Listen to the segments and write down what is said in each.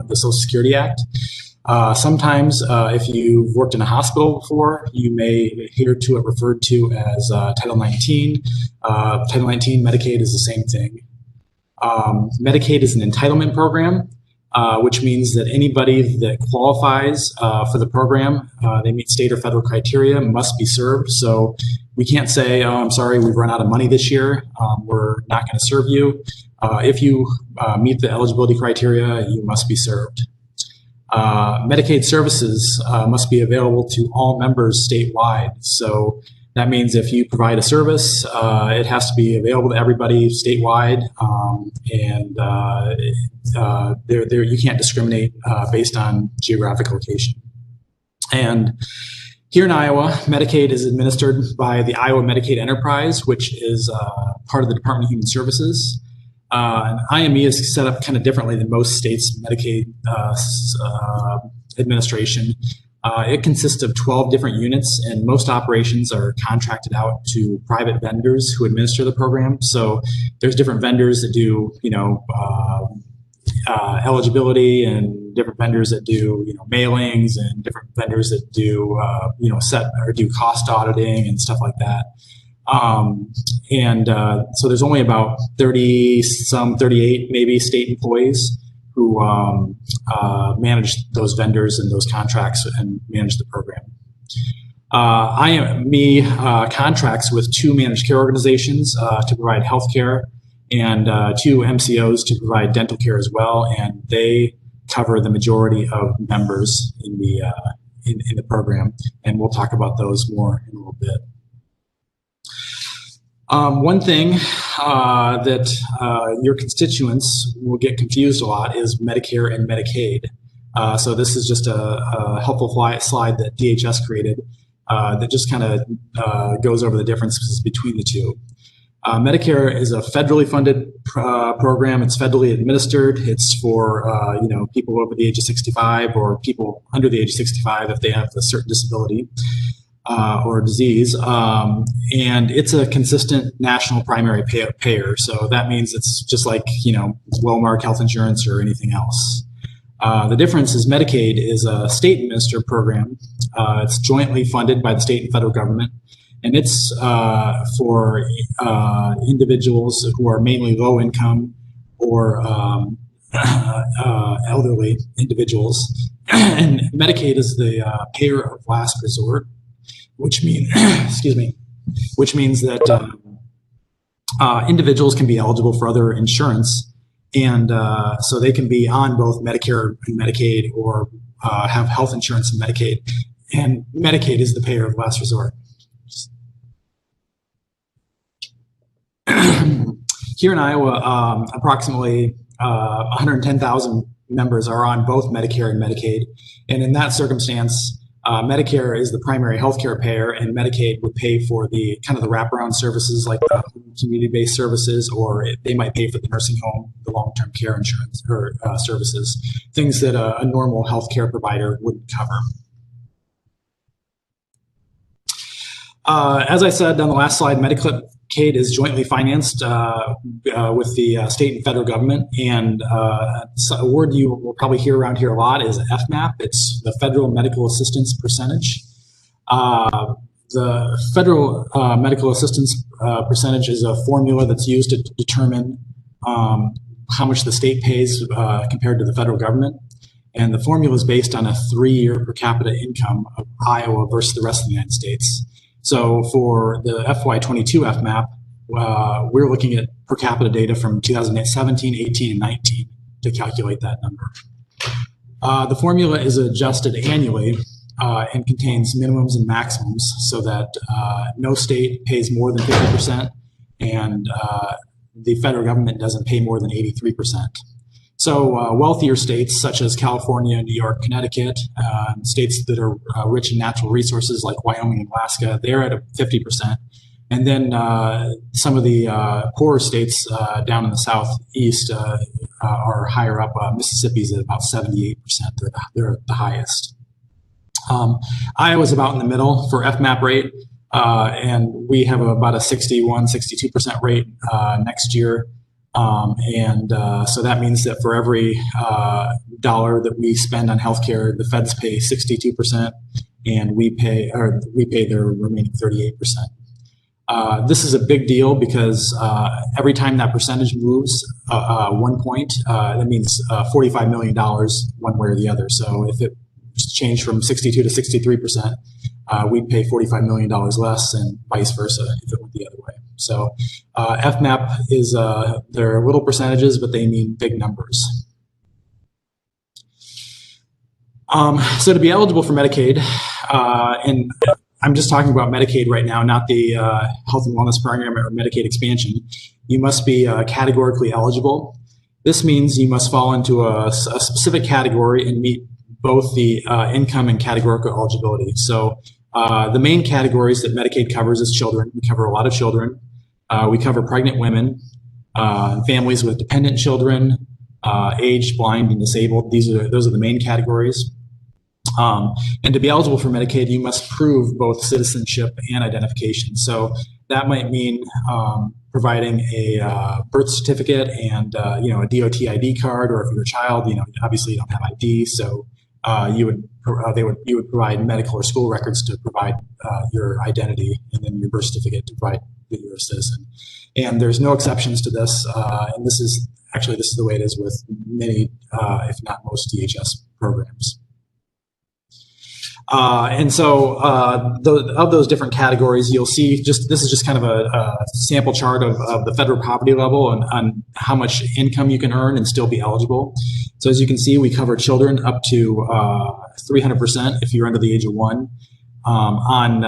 the Social Security Act. Sometimes, if you've worked in a hospital before, you may hear to it referred to as Title 19. Title 19 Medicaid is the same thing. Medicaid is an entitlement program, which means that anybody that qualifies for the program, they meet state or federal criteria, must be served. So we can't say, oh, I'm sorry, we've run out of money this year, we're not going to serve you. If you meet the eligibility criteria, you must be served. Medicaid services must be available to all members statewide. So that means if you provide a service, it has to be available to everybody statewide, you can't discriminate based on geographic location. And here in Iowa, Medicaid is administered by the Iowa Medicaid Enterprise, which is part of the Department of Human Services. And IME is set up kind of differently than most states' Medicaid administration. It consists of 12 different units, and most operations are contracted out to private vendors who administer the program. So there's different vendors that do, eligibility, and different vendors that do, mailings, and different vendors that do, do cost auditing and stuff like that. So there's only about 38 maybe state employees who manage those vendors and those contracts and manage the program. IME contracts with 2 managed care organizations to provide health care, and 2 MCOs to provide dental care as well, and they cover the majority of members in the program, and we'll talk about those more in a little bit. One thing that your constituents will get confused a lot is Medicare and Medicaid. So this is just a helpful slide that DHS created that just kind of goes over the differences between the two. Medicare is a federally funded program. It's federally administered. It's for people over the age of 65 or people under the age of 65 if they have a certain disability or disease. And it's a consistent national primary payer. So that means it's just like well-marked health insurance or anything else. The difference is Medicaid is a state-administered program. It's jointly funded by the state and federal government. And it's for individuals who are mainly low income or elderly individuals. And Medicaid is the payer of last resort, which means that individuals can be eligible for other insurance, and so they can be on both Medicare and Medicaid, or have health insurance and Medicaid. And Medicaid is the payer of last resort. Here in Iowa, approximately 110,000 members are on both Medicare and Medicaid. And in that circumstance, Medicare is the primary healthcare payer, and Medicaid would pay for the kind of the wraparound services like the community-based services, or they might pay for the nursing home, the long-term care insurance or services, things that a normal healthcare provider wouldn't cover. As I said on the last slide, Medicaid is jointly financed with the state and federal government, and so a word you will probably hear around here a lot is FMAP. It's the Federal Medical Assistance Percentage. The Federal Medical Assistance Percentage is a formula that's used to determine how much the state pays compared to the federal government. And the formula is based on a 3-year per capita income of Iowa versus the rest of the United States. So for the FY22 FMAP, we're looking at per capita data from 2017, 18, and 19 to calculate that number. The formula is adjusted annually and contains minimums and maximums so that no state pays more than 50%, and the federal government doesn't pay more than 83%. So wealthier states such as California, New York, Connecticut, states that are rich in natural resources like Wyoming and Alaska, they're at 50%. And then some of the poorer states down in the southeast are higher up. Mississippi's at about 78%. They're at the highest. Iowa's about in the middle for FMAP rate, and we have about a 61, 62% rate next year. So that means that for every dollar that we spend on healthcare, the feds pay 62%, and we pay their remaining 38%. This is a big deal because every time that percentage moves 1 point, that means $45 million one way or the other. So if it changed from 62 to 63%, we'd pay $45 million less, and vice versa if it went the other way. So FMAP is, they're little percentages, but they mean big numbers. So to be eligible for Medicaid, and I'm just talking about Medicaid right now, not the Health and Wellness Program or Medicaid expansion, you must be categorically eligible. This means you must fall into a specific category and meet both the income and categorical eligibility. So the main categories that Medicaid covers is children. We cover a lot of children. We cover pregnant women, families with dependent children, aged, blind, and disabled. Those are the main categories. And to be eligible for Medicaid, you must prove both citizenship and identification. So that might mean providing a birth certificate and a DOT ID card, or if you're a child, obviously you don't have ID, so you would provide medical or school records to provide your identity, and then your birth certificate to provide that you're a citizen. And there's no exceptions to this, and this is the way it is with many, if not most, DHS programs. And so of those different categories, you'll see this is just kind of a sample chart of the federal poverty level and on how much income you can earn and still be eligible. So as you can see, we cover children up to 300% if you're under the age of 1. On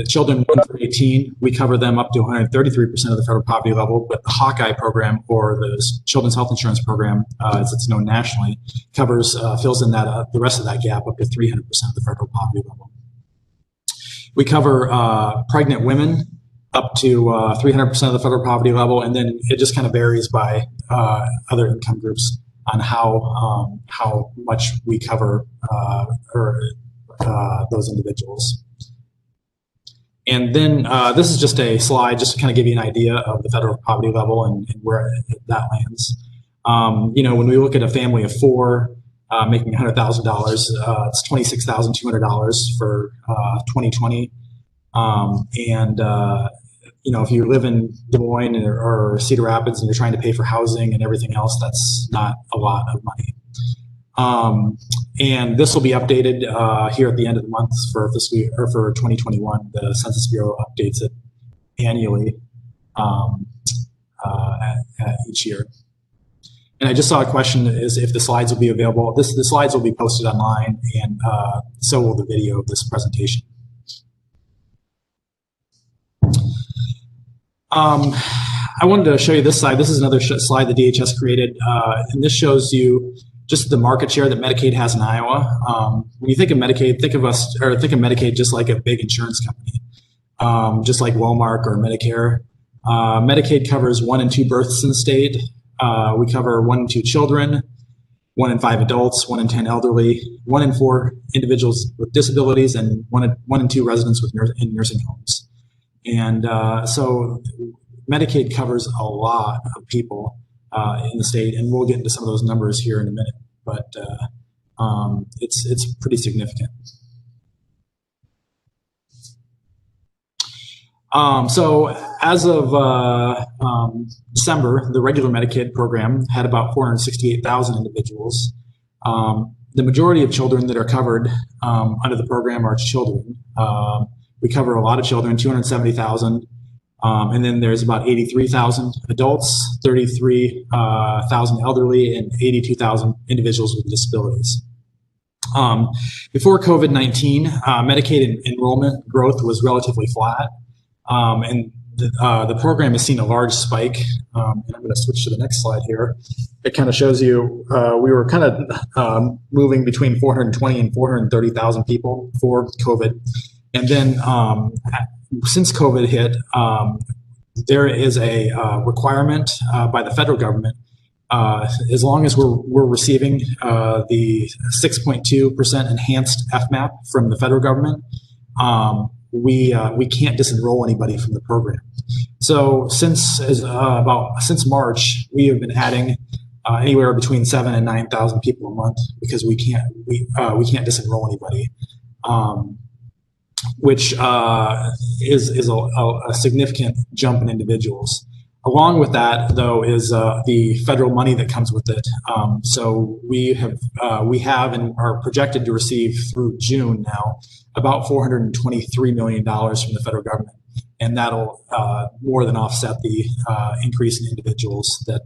children 1 through 18, we cover them up to 133% of the federal poverty level, but the Hawkeye program, or the Children's Health Insurance Program, as it's known nationally, fills in that the rest of that gap up to 300% of the federal poverty level. We cover pregnant women up to 300% of the federal poverty level, and then it just kind of varies by other income groups on how much we cover those individuals. And then this is just a slide just to kind of give you an idea of the federal poverty level and where that lands. When we look at a family of 4 making $100,000, it's $26,200 for 2020. If you live in Des Moines or Cedar Rapids and you're trying to pay for housing and everything else, that's not a lot of money. And this will be updated here at the end of the month for fiscal year, or for 2021. The Census Bureau updates it annually each year. And I just saw a question is if the slides will be available. The slides will be posted online, and so will the video of this presentation. I wanted to show you this slide. This is another slide the DHS created, and this shows you just the market share that Medicaid has in Iowa. When you think of Medicaid, think of Medicaid just like a big insurance company, just like Walmart or Medicare. Medicaid covers 1 in 2 births in the state. We cover 1 in 2 children, 1 in 5 adults, 1 in 10 elderly, 1 in 4 individuals with disabilities, and 1 in 2 residents in nursing homes. And so Medicaid covers a lot of people in the state, and we'll get into some of those numbers here in a minute, but it's pretty significant. So as of December, the regular Medicaid program had about 468,000 individuals. The majority of children that are covered under the program are children. We cover a lot of children, 270,000. And then there's about 83,000 adults, 33,000 elderly, and 82,000 individuals with disabilities. Before COVID-19, Medicaid enrollment growth was relatively flat, and the program has seen a large spike. And I'm going to switch to the next slide here. It kind of shows you we were kind of moving between 420 and 430,000 people before COVID. And then since COVID hit, there is a requirement by the federal government, as long as we're receiving the 6.2% enhanced FMAP from the federal government, we can't disenroll anybody from the program. So since March, we have been adding anywhere between 7,000 and 9,000 people a month because we can't disenroll anybody, which is a significant jump in individuals. Along with that, though, is the federal money that comes with it. So we have and are projected to receive through June now about $423 million from the federal government, and that'll more than offset the increase in individuals that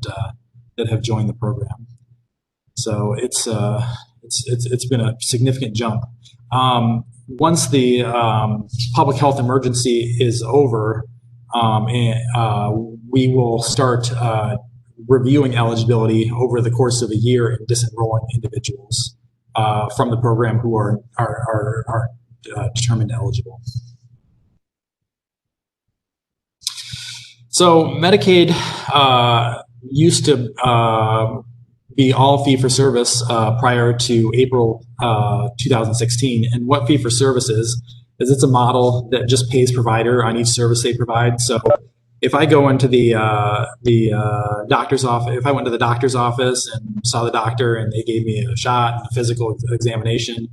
have joined the program. So it's been a significant jump. Once the public health emergency is over, we will start reviewing eligibility over the course of a year and disenrolling individuals from the program who are determined eligible. So Medicaid used to be all fee-for-service prior to April 2016. And what fee-for-service is it's a model that just pays provider on each service they provide. So if I go into the doctor's office, if I went to the doctor's office and saw the doctor and they gave me a shot and a physical examination,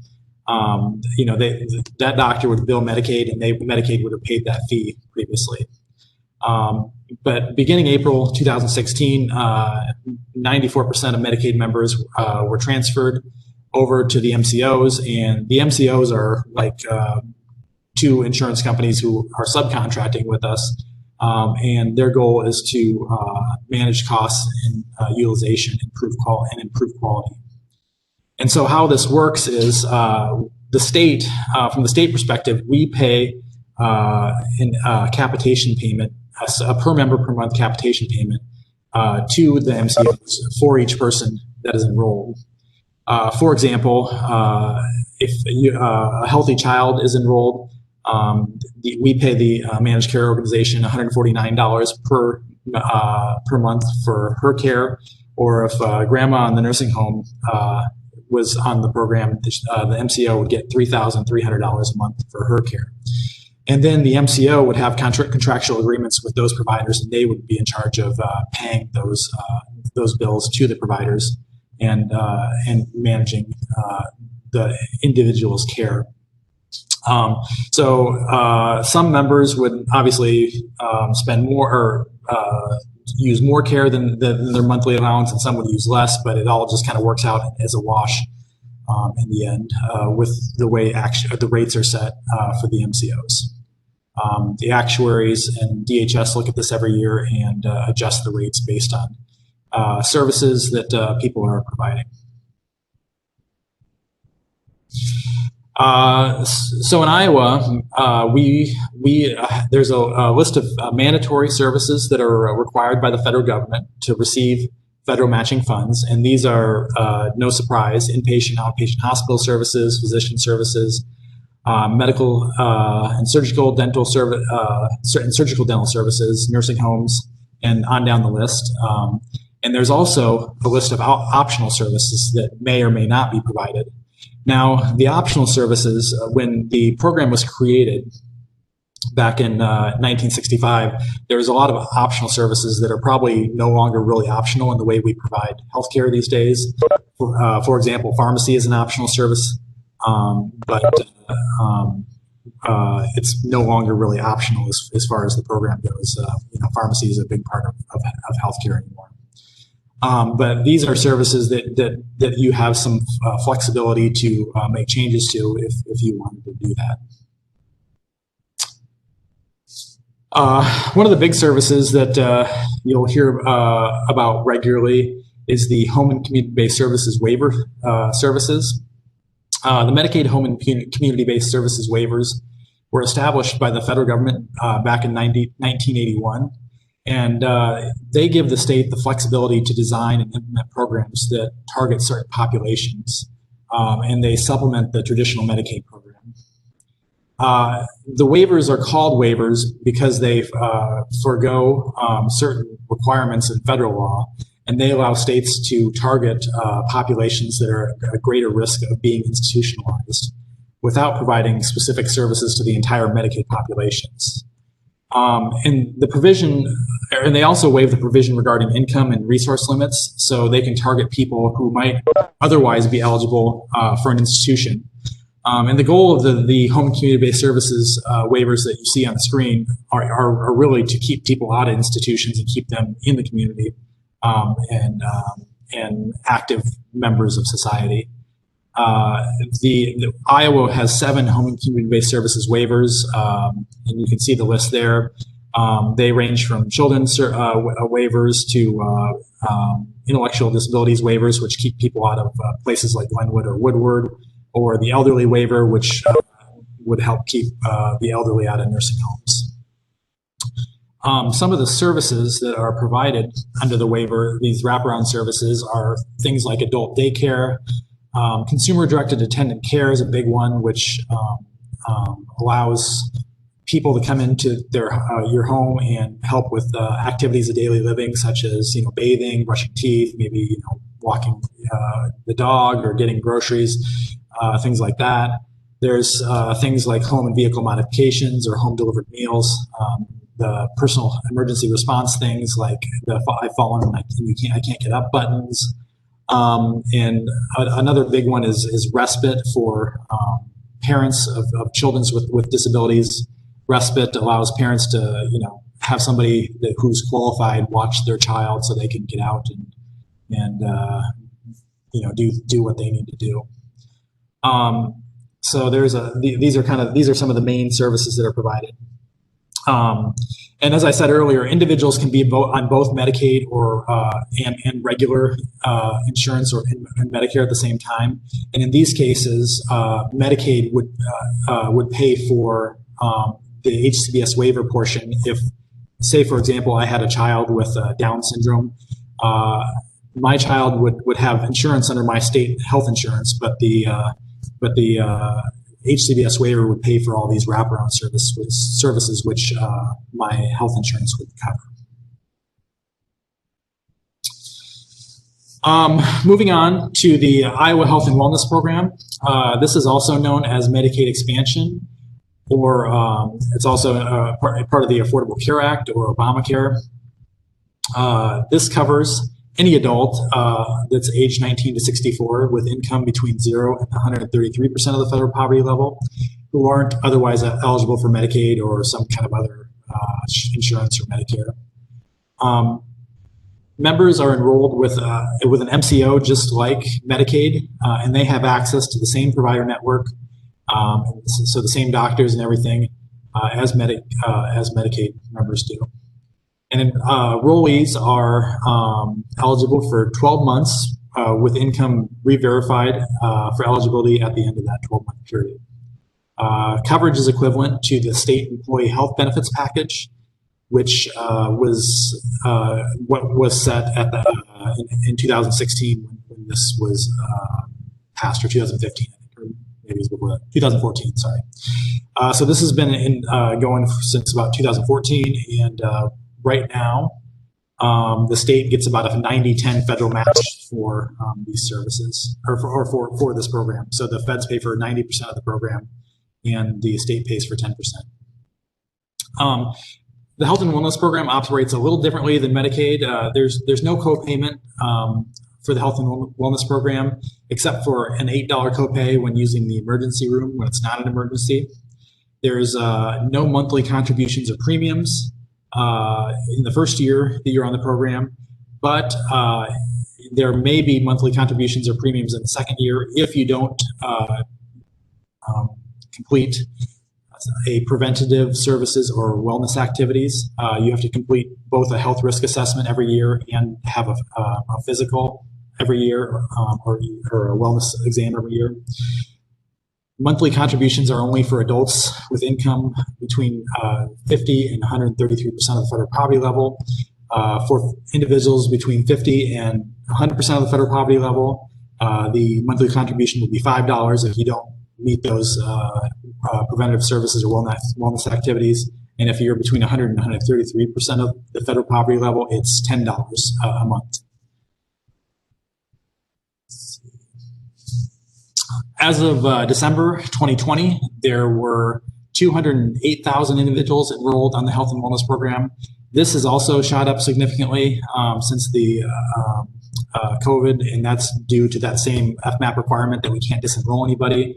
that doctor would bill Medicaid, and Medicaid would have paid that fee previously. But beginning April 2016, 94% of Medicaid members were transferred over to the MCOs, and the MCOs are like two insurance companies who are subcontracting with us, and their goal is to manage costs and utilization, improve quality. And so how this works is the state, from the state perspective, we pay a capitation payment, a per member per month capitation payment to the MCOs for each person that is enrolled. For example, if a healthy child is enrolled, we pay the managed care organization $149 per month for her care. Or if grandma in the nursing home was on the program, the MCO would get $3,300 a month for her care. And then the MCO would have contractual agreements with those providers, and they would be in charge of paying those bills to the providers and managing the individual's care. So some members would obviously spend more or use more care than their monthly allowance, and some would use less, but it all just kind of works out as a wash in the end with the way the rates are set for the MCOs. The actuaries and DHS look at this every year and adjust the rates based on services that people are providing. So in Iowa, there's a list of mandatory services that are required by the federal government to receive federal matching funds, and these are, no surprise, inpatient, outpatient hospital services, physician services, medical and surgical dental dental services, nursing homes, and on down the list. And there's also a list of optional services that may or may not be provided. Now, the optional services, when the program was created back in 1965, there was a lot of optional services that are probably no longer really optional in the way we provide healthcare these days. For example, pharmacy is an optional service, but it's no longer really optional as far as the program goes. Pharmacy is a big part of healthcare anymore. But these are services that you have some flexibility to make changes to if you wanted to do that. One of the big services that you'll hear about regularly is the Home and Community-Based Services Waiver services. The Medicaid Home and Community-Based Services Waivers were established by the federal government back in 1981. And they give the state the flexibility to design and implement programs that target certain populations, and they supplement the traditional Medicaid program. The waivers are called waivers because they forego certain requirements in federal law, and they allow states to target populations that are at greater risk of being institutionalized, without providing specific services to the entire Medicaid populations. And the provision, and they also waive the provision regarding income and resource limits, so they can target people who might otherwise be eligible for an institution. And the goal of the home and community-based services waivers that you see on the screen are really to keep people out of institutions and keep them in the community and active members of society. The Iowa has 7 home and community-based services waivers, and you can see the list there. They range from children's waivers to intellectual disabilities waivers, which keep people out of places like Glenwood or Woodward, or the elderly waiver, which would help keep the elderly out of nursing homes. Some of the services that are provided under the waiver, these wraparound services, are things like adult daycare. Consumer-directed attendant care is a big one, which allows people to come into your home and help with activities of daily living, such as bathing, brushing teeth, maybe walking the dog or getting groceries, things like that. There's things like home and vehicle modifications or home delivered meals. The personal emergency response things like the I've fallen and I can't get up buttons. And another big one is respite for parents of children with disabilities. Respite allows parents to have somebody who's qualified watch their child so they can get out and do what they need to do. So these are some of the main services that are provided. And as I said earlier, individuals can be on both Medicaid or and regular insurance or in Medicare at the same time. And in these cases, Medicaid would pay for the HCBS waiver portion. If, say, for example, I had a child with Down syndrome, my child would have insurance under my state health insurance, but the HCBS waiver would pay for all these wraparound services which my health insurance would cover. Moving on to the Iowa Health and Wellness Program. This is also known as Medicaid Expansion, or it's also part of the Affordable Care Act or Obamacare. This covers any adult that's age 19 to 64 with income between 0 and 133% of the federal poverty level, who aren't otherwise eligible for Medicaid or some kind of other insurance or Medicare. Members are enrolled with an MCO just like Medicaid, and they have access to the same provider network, so the same doctors and everything as Medicaid members do. And enrollees are eligible for 12 months with income re-verified for eligibility at the end of that 12-month period. Coverage is equivalent to the state employee health benefits package, which was what was set at in 2016 when this was passed, or 2015, or maybe it was before that, 2014. Sorry. So this has been going since about 2014, and right now, the state gets about a 90-10 federal match for these services, or for this program. So the feds pay for 90% of the program, and the state pays for 10%. The Health and Wellness Program operates a little differently than Medicaid. There's no co-payment for the Health and Wellness Program, except for an $8 copay when using the emergency room when it's not an emergency. There's no monthly contributions or premiums in the first year that you're on the program, but there may be monthly contributions or premiums in the second year if you don't complete a preventative services or wellness activities. You have to complete both a health risk assessment every year and have a physical every year, or a wellness exam every year. Monthly contributions are only for adults with income between 50 and 133% of the federal poverty level. For individuals between 50 and 100% of the federal poverty level, the monthly contribution will be $5 if you don't meet those preventative services or wellness activities. And if you're between 100 and 133% of the federal poverty level, it's $10 a month. As of December 2020, there were 208,000 individuals enrolled on the health and wellness program. This has also shot up significantly since the COVID, and that's due to that same FMAP requirement that we can't disenroll anybody.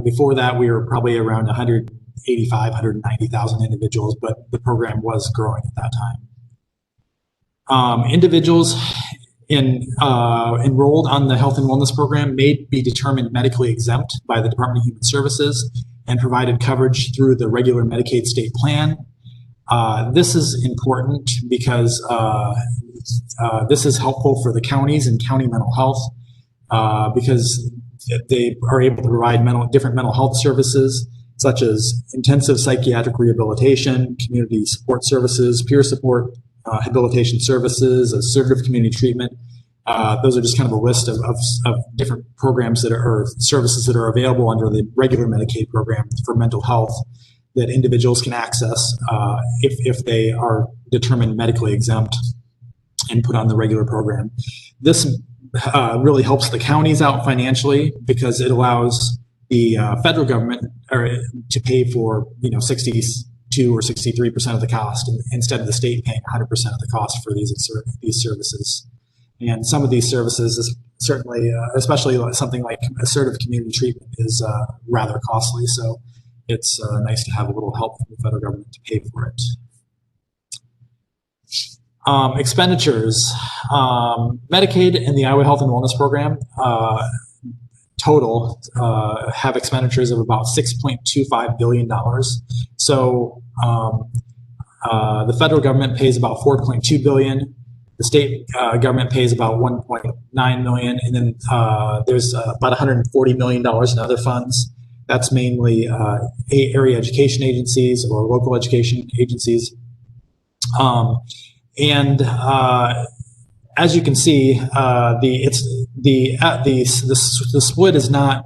Before that, we were probably around 185, 190,000 individuals, but the program was growing at that time. Individuals enrolled on the health and wellness program may be determined medically exempt by the Department of Human Services and provided coverage through the regular Medicaid state plan. This is important because this is helpful for the counties and county mental health because they are able to provide different mental health services such as intensive psychiatric rehabilitation, community support services, peer support, habilitation services, assertive community treatment. Those are just kind of a list of different programs that or services that are available under the regular Medicaid program for mental health that individuals can access if they are determined medically exempt and put on the regular program. This really helps the counties out financially because it allows the federal government to pay for 62 or 63% of the cost instead of the state paying 100% of the cost for these services. And some of these services, certainly, especially something like assertive community treatment, is rather costly. So it's nice to have a little help from the federal government to pay for it. Expenditures. Medicaid and the Iowa Health and Wellness Program total have expenditures of about $6.25 billion. So the federal government pays about $4.2 billion. The state government pays about $1.9 million, and then there's about $140 million in other funds. That's mainly area education agencies or local education agencies. As you can see, the split is not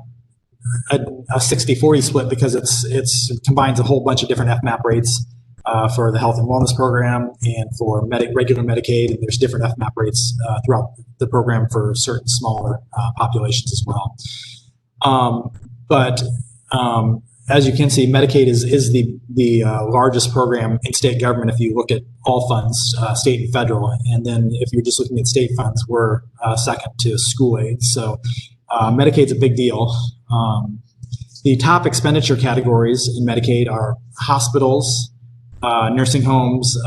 a 60-40 split because it combines a whole bunch of different FMAP rates for the health and wellness program and for regular Medicaid, and there's different FMAP rates throughout the program for certain smaller populations as well. As you can see, Medicaid is the largest program in state government if you look at all funds, state and federal. And then if you're just looking at state funds, we're second to school aid. So Medicaid's a big deal. The top expenditure categories in Medicaid are hospitals, nursing homes,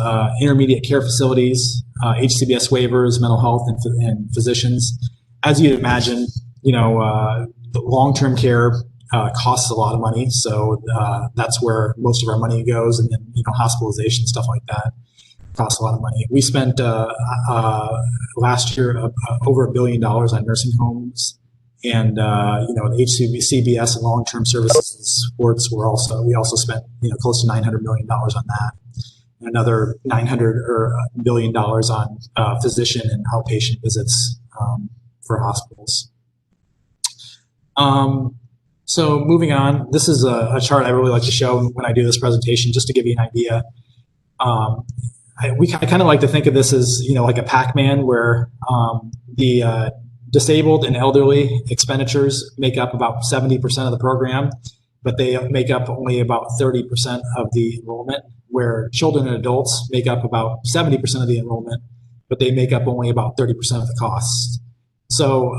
intermediate care facilities, HCBS waivers, mental health, and physicians. As you'd imagine, the long-term care costs a lot of money, so that's where most of our money goes, and then hospitalization, stuff like that, costs a lot of money. We spent last year over $1 billion on nursing homes, and the HCBS and long-term services and supports we also spent close to $900 million on that, and another $900 billion on physician and outpatient visits for hospitals. So moving on, this is a chart I really like to show when I do this presentation, just to give you an idea. I kind of like to think of this as like a Pac-Man, where the disabled and elderly expenditures make up about 70% of the program, but they make up only about 30% of the enrollment, where children and adults make up about 70% of the enrollment, but they make up only about 30% of the costs. So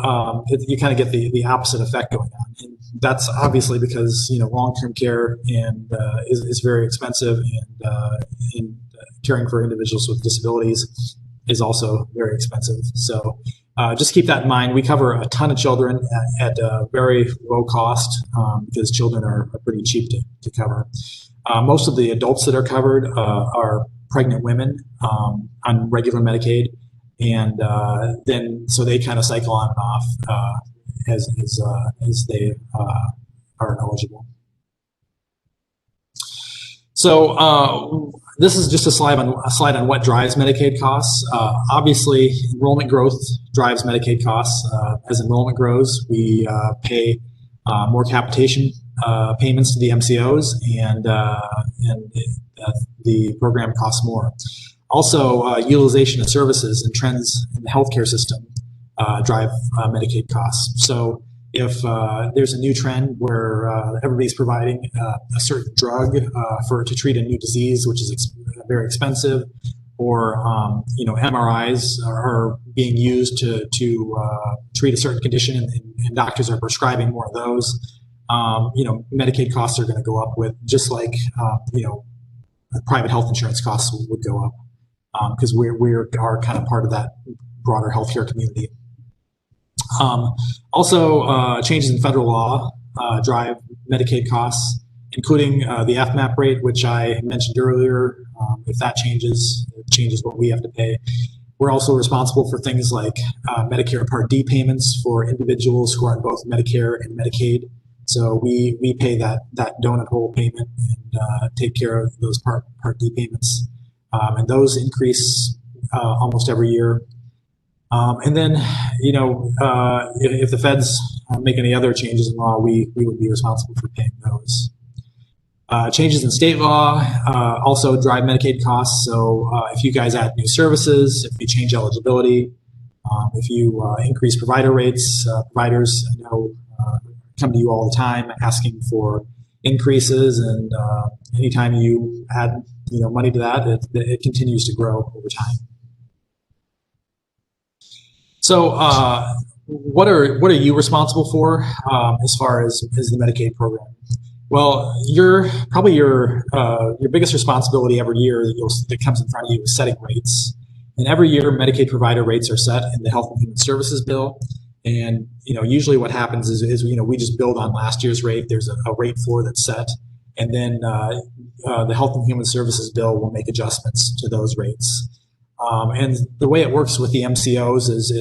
you kind of get the opposite effect going on. And that's obviously because long-term care is very expensive, and caring for individuals with disabilities is also very expensive. So just keep that in mind. We cover a ton of children at a very low cost because children are pretty cheap to cover. Most of the adults that are covered are pregnant women on regular Medicaid. And then, so they kind of cycle on and off as they are eligible. So this is just a slide on what drives Medicaid costs. Obviously, enrollment growth drives Medicaid costs. As enrollment grows, we pay more capitation payments to the MCOs, and the program costs more. Also, utilization of services and trends in the healthcare system drive Medicaid costs. So if there's a new trend where everybody's providing a certain drug to treat a new disease, which is very expensive, or MRIs are being used to treat a certain condition, and doctors are prescribing more of those. Medicaid costs are going to go up with just like private health insurance costs would go up because we are kind of part of that broader healthcare community. Also, changes in federal law drive Medicaid costs, including the FMAP rate, which I mentioned earlier. If that changes, it changes what we have to pay. We're also responsible for things like Medicare Part D payments for individuals who are on both Medicare and Medicaid. So we pay that donut hole payment and take care of those Part D payments. And those increase almost every year. And then, if the feds make any other changes in law, we would be responsible for paying those. Changes in state law also drive Medicaid costs. So if you guys add new services, if you change eligibility, if you increase provider rates, providers I know come to you all the time asking for increases, and anytime you add money to that, it continues to grow over time. So what are you responsible for as far as the Medicaid program? Well, your biggest responsibility every year that comes in front of you is setting rates. And every year, Medicaid provider rates are set in the Health and Human Services bill. And usually what happens is we just build on last year's rate. There's a rate floor that's set, and then the Health and Human Services bill will make adjustments to those rates. And the way it works with the MCOs is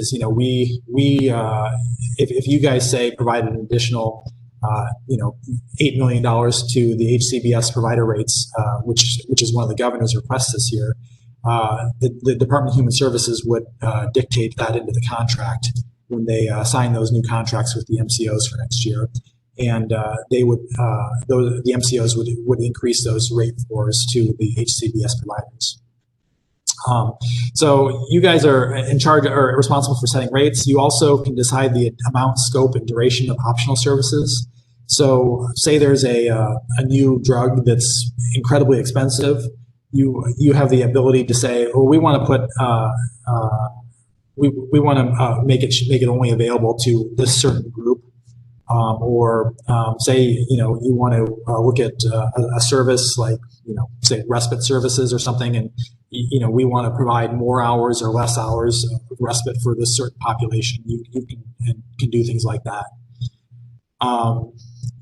if you guys say provide an additional $8 million to the HCBS provider rates, which is one of the governor's requests this year, the Department of Human Services would dictate that into the contract when they sign those new contracts with the MCOs for next year, and they would the MCOs would increase those rate floors to the HCBS providers. So you guys are in charge or responsible for setting rates. You also can decide the amount, scope, and duration of optional services. So say there's a new drug that's incredibly expensive. You have the ability to say, well, we want to put we want to make it only available to this certain group, or say you want to look at a service like say respite services or something, and we want to provide more hours or less hours of respite for this certain population. You can do things like that.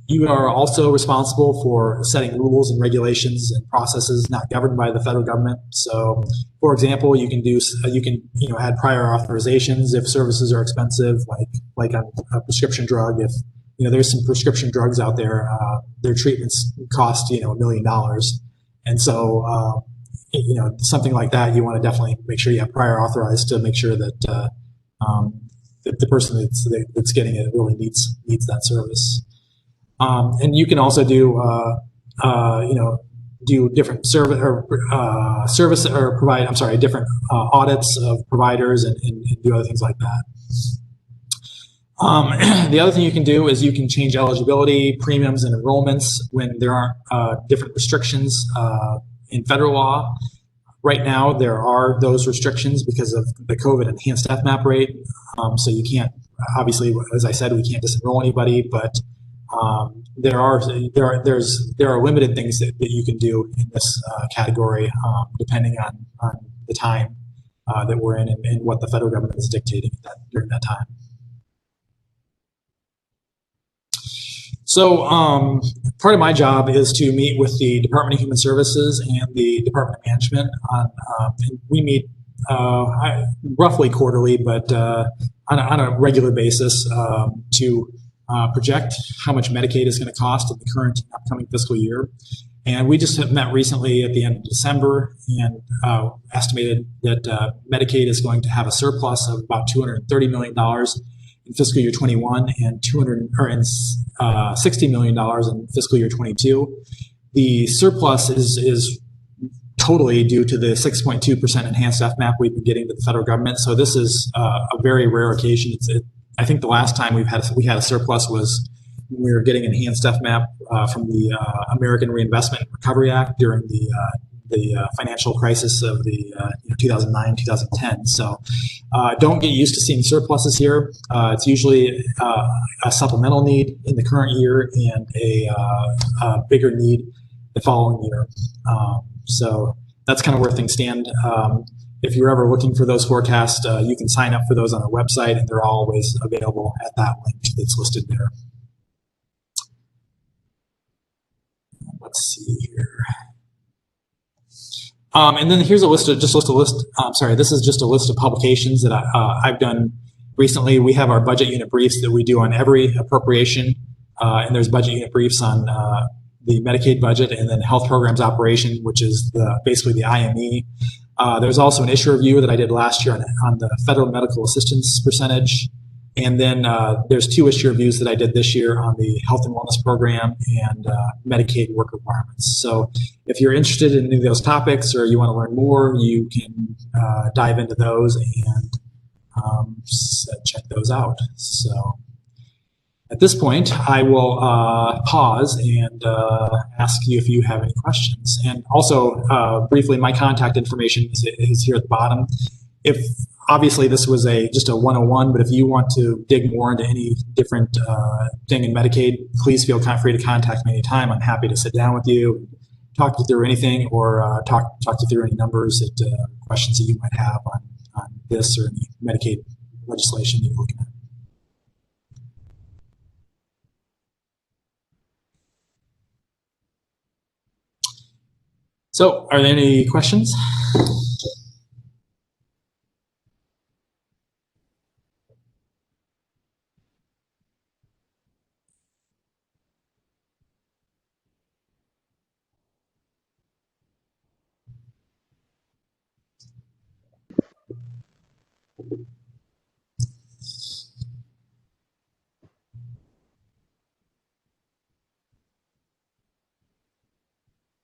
You are also responsible for setting rules and regulations and processes not governed by the federal government. So, for example, you can add prior authorizations if services are expensive, like on a prescription drug. If there's some prescription drugs out there, their treatments cost $1 million, and so something like that, you want to definitely make sure you have prior authorized to make sure that the person that's getting it really needs that service. And you can also do different provide different audits of providers and do other things like that. The other thing you can do is you can change eligibility, premiums, and enrollments when there aren't different restrictions in federal law. Right now, there are those restrictions because of the COVID enhanced FMAP rate. So you can't, obviously, as I said, we can't disenroll anybody, but there are limited things that you can do in this category, depending on the time that we're in and what the federal government is dictating during that time. So part of my job is to meet with the Department of Human Services and the Department of Management. And we meet roughly quarterly, but on a regular basis to project how much Medicaid is going to cost in the current and upcoming fiscal year. And we just met recently at the end of December and estimated that Medicaid is going to have a surplus of about $230 million in fiscal year 21 and $60 million in fiscal year 22. The surplus is totally due to the 6.2% enhanced FMAP we've been getting to the federal government. So this is a very rare occasion. I think the last time we had a surplus was when we were getting enhanced FMAP from the American Reinvestment and Recovery Act during the financial crisis of the 2009, 2010. So don't get used to seeing surpluses here. It's usually a supplemental need in the current year and a bigger need the following year. So that's kind of where things stand. If you're ever looking for those forecasts, you can sign up for those on our website, and they're always available at that link that's listed there. Let's see here. And then here's a list of this is just a list of publications that I've done recently. We have our budget unit briefs that we do on every appropriation, and there's budget unit briefs on the Medicaid budget, and then health programs operation, which is basically the IME. There's also an issue review that I did last year on the federal medical assistance percentage. And then there's 2 issue reviews that I did this year on the health and wellness program and Medicaid work requirements. So if you're interested in any of those topics or you want to learn more, you can dive into those and check those out. So at this point, I will pause and ask you if you have any questions. And also, briefly, my contact information is here at the bottom. If obviously this was just a 101, but if you want to dig more into any different thing in Medicaid, please feel free to contact me anytime. I'm happy to sit down with you, talk you through anything, or talk you through any numbers, questions that you might have on this or any Medicaid legislation you're looking at. So, are there any questions?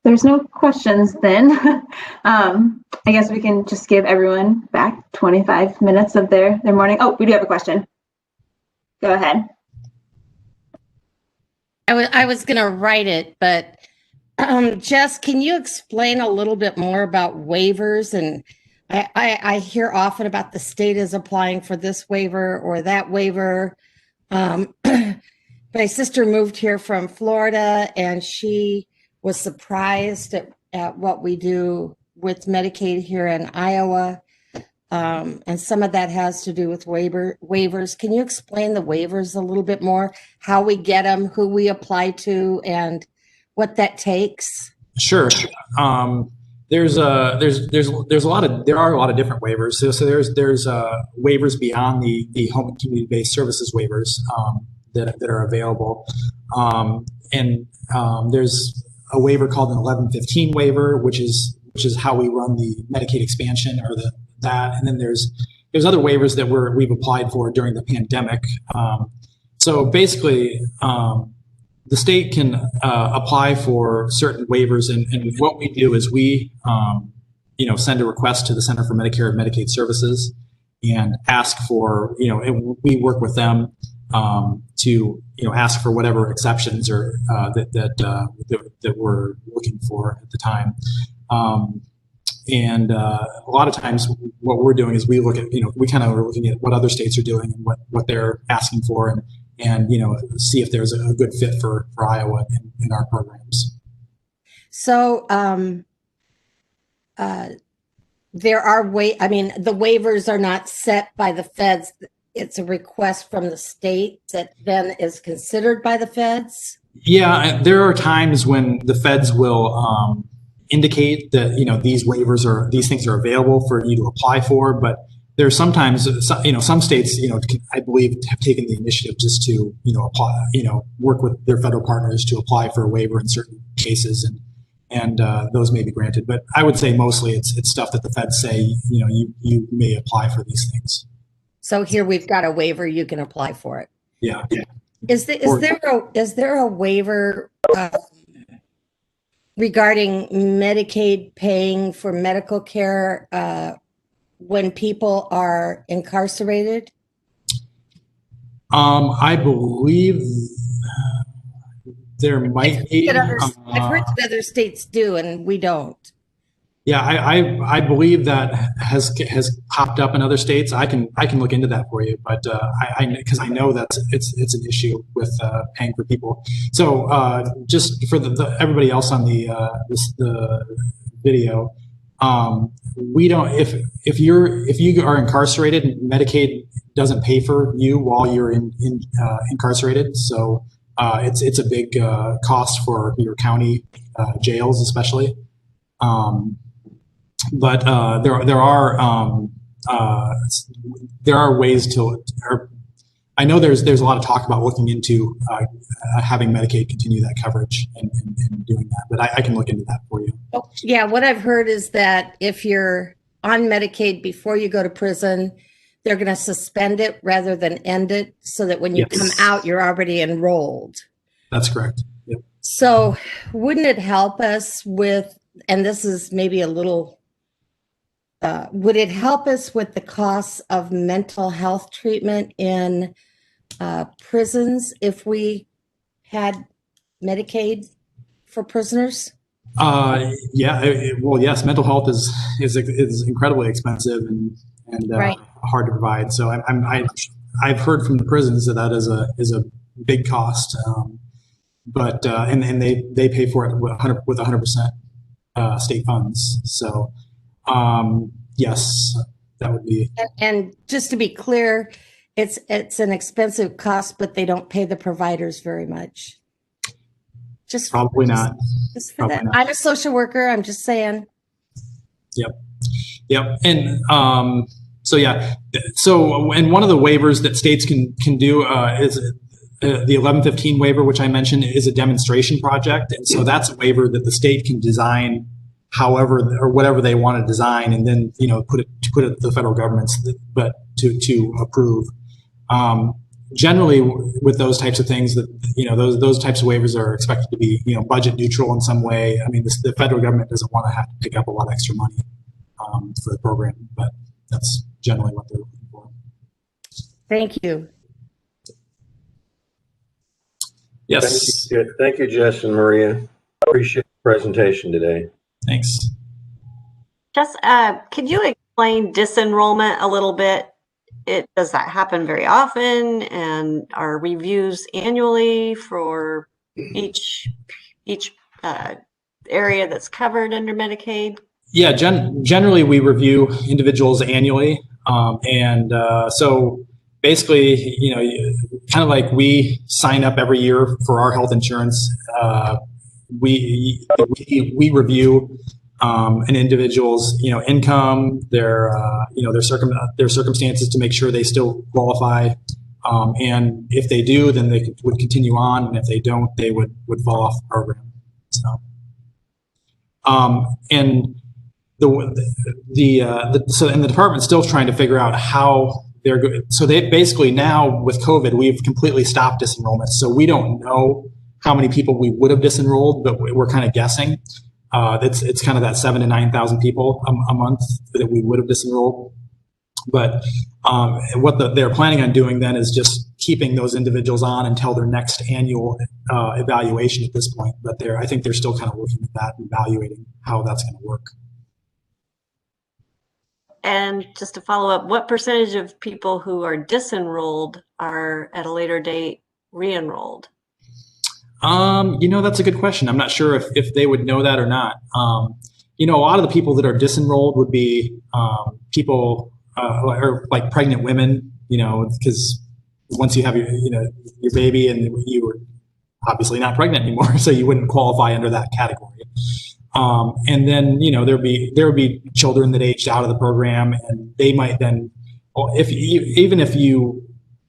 There's no questions then. I guess we can just give everyone back 25 minutes of their morning. Oh, we do have a question. Go ahead. I was going to write it, but Jess, can you explain a little bit more about waivers? And I hear often about the state is applying for this waiver or that waiver. My sister moved here from Florida, and she was surprised at what we do with Medicaid here in Iowa. And some of that has to do with waivers. Can you explain the waivers a little bit more, how we get them, who we apply to, and what that takes? Sure. There are a lot of different waivers. So there's waivers beyond the home and community-based services waivers that are available, and there's a waiver called an 1115 waiver, which is how we run the Medicaid expansion or that. And then there's other waivers that we've applied for during the pandemic. So basically, the state can apply for certain waivers, and what we do is we send a request to the Center for Medicare and Medicaid Services and ask for, and we work with them to ask for whatever exceptions or that we're looking for at the time. And a lot of times what we're doing is we look at, we kind of are looking at what other states are doing and what they're asking for, and see if there's a good fit for Iowa in our programs. So there are the waivers are not set by the feds. It's a request from the state that then is considered by the feds? Yeah, there are times when the feds will indicate that, these things are available for you to apply for, but there's sometimes, some states, I believe have taken the initiative just to, apply, work with their federal partners to apply for a waiver in certain cases, and those may be granted. But I would say mostly it's stuff that the feds say, you may apply for these things. So here we've got a waiver, you can apply for it. Yeah. Is there a waiver regarding Medicaid paying for medical care when people are incarcerated? I believe there might be. I've heard that other states do, and we don't. Yeah, I believe that has popped up in other states. I can look into that for you, but because I know that it's an issue with paying for people. So just for everybody else on the video, we don't if you are incarcerated, Medicaid doesn't pay for you while you're incarcerated. So it's a big cost for your county jails, especially. But there are ways to. I know there's a lot of talk about looking into having Medicaid continue that coverage and doing that, but I can look into that for you. Oh, yeah, what I've heard is that if you're on Medicaid before you go to prison, they're going to suspend it rather than end it, so that when you come out, you're already enrolled. That's correct. Yep. So wouldn't it help us with, and this is maybe a little, would it help us with the costs of mental health treatment in prisons if we had Medicaid for prisoners? Yeah. Well, yes. Mental health is incredibly expensive and right. hard to provide. So I've heard from the prisons that is a big cost, but and they pay for it with 100% state funds. So. Yes, that would be. And just to be clear, it's an expensive cost, but they don't pay the providers very much. Just for that. Not. I'm a social worker. I'm just saying. Yep. And so yeah. So and one of the waivers that states can do is the 1115 waiver, which I mentioned, is a demonstration project, and so that's a waiver that the state can design however or whatever they want to design, and then put it to the federal government's, but to approve. Generally, with those types of things, that those types of waivers are expected to be budget neutral in some way. I mean, the federal government doesn't want to have to pick up a lot of extra money for the program, but that's generally what they're looking for. Thank you. Yes. Thank you, Jess and Maria. Appreciate the presentation today. Thanks. Just, could you explain disenrollment a little bit? Does that happen very often, and are reviews annually for each area that's covered under Medicaid? Yeah, generally we review individuals annually, and so basically, kind of like we sign up every year for our health insurance. We review an individual's income, their circumstances to make sure they still qualify, and if they do, then they would continue on, and if they don't, they would fall off the program. So, and the department's still trying to figure out how they're good. So they basically now with COVID, we've completely stopped disenrollment, so we don't know how many people we would have disenrolled, but we're kind of guessing. It's kind of that 7,000 to 9,000 people a month that we would have disenrolled. But what they're planning on doing then is just keeping those individuals on until their next annual evaluation at this point. But I think they're still kind of looking at that and evaluating how that's going to work. And just to follow up, what percentage of people who are disenrolled are at a later date re-enrolled? That's a good question. I'm not sure if they would know that or not. A lot of the people that are disenrolled would be people or like pregnant women, because once you have your baby and you were obviously not pregnant anymore, so you wouldn't qualify under that category. And then, there would be children that aged out of the program, and they might then, even if you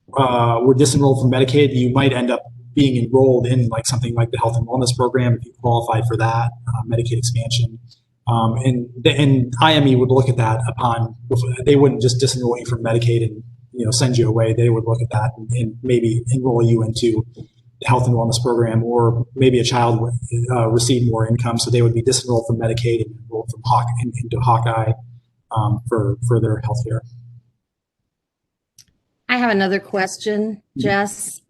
were disenrolled from Medicaid, you might end up being enrolled in like something like the health and wellness program if you qualify for that Medicaid expansion. And IME would look at that they wouldn't just disenroll you from Medicaid and send you away. They would look at that and maybe enroll you into the health and wellness program, or maybe a child would receive more income, so they would be disenrolled from Medicaid and enrolled from into Hawkeye for their health care. I have another question, Jess.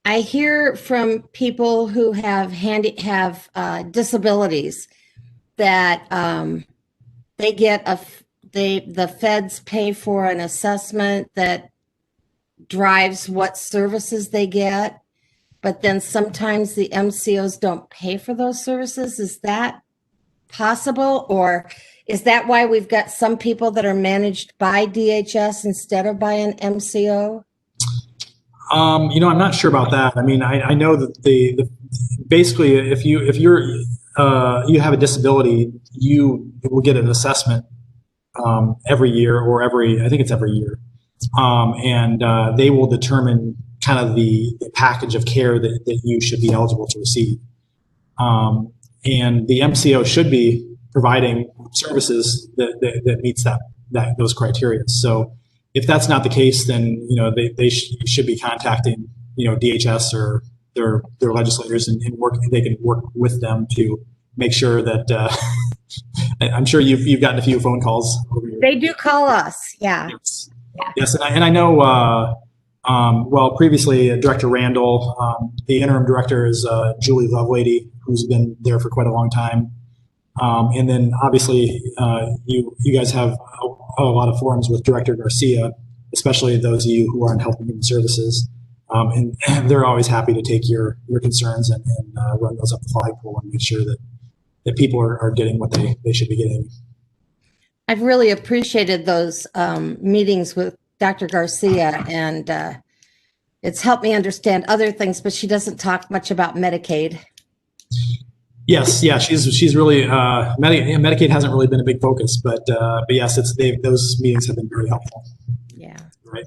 I hear from people who have disabilities that they get the feds pay for an assessment that drives what services they get, but then sometimes the MCOs don't pay for those services. Is that possible, or is that why we've got some people that are managed by DHS instead of by an MCO? I'm not sure about that. I mean, I know that the basically, if you have a disability, you will get an assessment every year, or I think it's every year, and they will determine kind of the package of care that you should be eligible to receive. And the MCO should be providing services that meets those criteria. So if that's not the case, then they should be contacting DHS or their legislators and they can work with them to make sure that I'm sure you've gotten a few phone calls over your. They do call us, yeah. Yes, and I know. Previously Director Randall, the interim director is Julie Lovelady, who's been there for quite a long time. And then obviously you guys have a lot of forums with Director Garcia, especially those of you who are in Health and Human Services. And they're always happy to take your concerns and run those up the flagpole and make sure that people are getting what they should be getting. I've really appreciated those meetings with Dr. Garcia, and it's helped me understand other things, but she doesn't talk much about Medicaid. Yes, yeah, she's really Medicaid hasn't really been a big focus, but yes, those meetings have been very helpful. Yeah. Right.